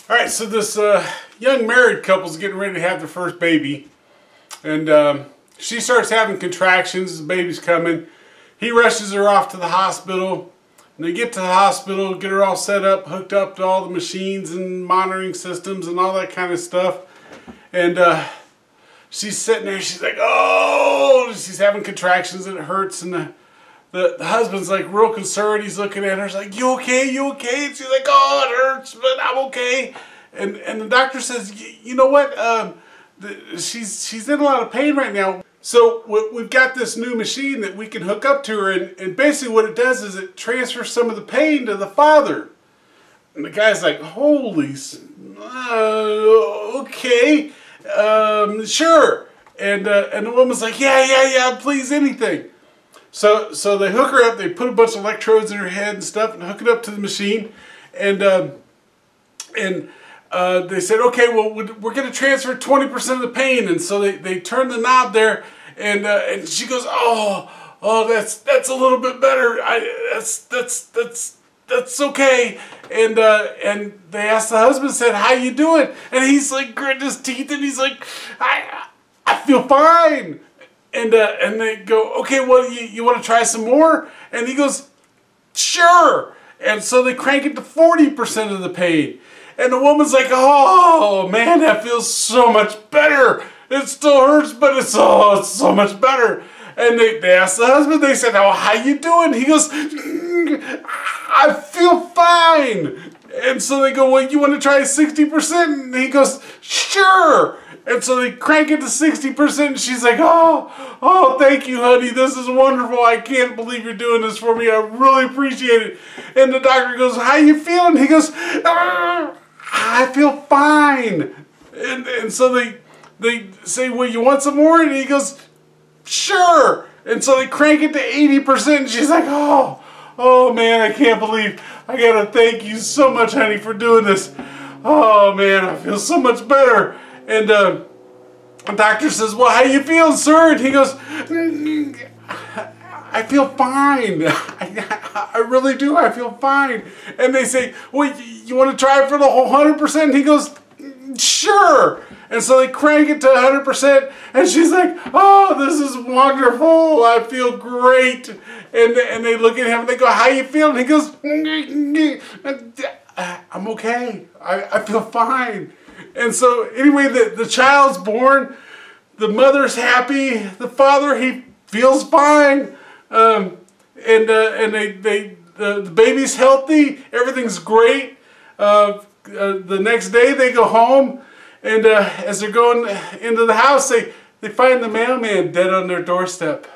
All right, so this young married couple's getting ready to have their first baby, and she starts having contractions. The baby's coming. He rushes her off to the hospital, and they get to the hospital, get her all set up, hooked up to all the machines and monitoring systems and all that kind of stuff. And she's sitting there. She's like, oh, she's having contractions and it hurts. And the husband's like real concerned. He's looking at her. He's like, you okay? You okay? And she's like, oh, it hurts, but I'm okay. And the doctor says, you know what? She's in a lot of pain right now. So we've got this new machine that we can hook up to her. And basically what it does is it transfers some of the pain to the father. And the guy's like, holy, okay, sure. And the woman's like, yeah, please, anything. So they hook her up, they put a bunch of electrodes in her head and stuff and hook it up to the machine. And they said, okay, well, we're going to transfer 20% of the pain. And so they turn the knob there, and she goes, oh, that's a little bit better. That's okay. And they asked the husband, said, how you doing? And he's like gritting his teeth, and he's like, I feel fine. And they go, okay, well, you want to try some more? And he goes, sure. And so they crank it to 40% of the pain. And the woman's like, oh, man, that feels so much better. It still hurts, but it's so much better. And they asked the husband, they said, oh, how you doing? He goes, I feel fine. And so they go, well, you want to try 60%? And he goes, sure. And so they crank it to 60%, and she's like, oh, thank you, honey. This is wonderful. I can't believe you're doing this for me. I really appreciate it. And the doctor goes, how you feeling? He goes, I feel fine. And so they say, well, you want some more? And he goes, sure. And so they crank it to 80%, and she's like, oh, man, I can't believe. I got to thank you so much, honey, for doing this. Oh, man, I feel so much better. And the doctor says, well, how you feeling, sir? And he goes, I feel fine. I really do. I feel fine. And they say, well, you want to try it for the whole 100%? And he goes, sure. And so they crank it to 100%. And she's like, oh, this is wonderful. I feel great. And they look at him and they go, how you feeling? He goes, I'm okay. I feel fine. And so anyway, the child's born, the mother's happy, the father, he feels fine, and the baby's healthy, everything's great. The next day they go home, and as they're going into the house, they find the mailman dead on their doorstep.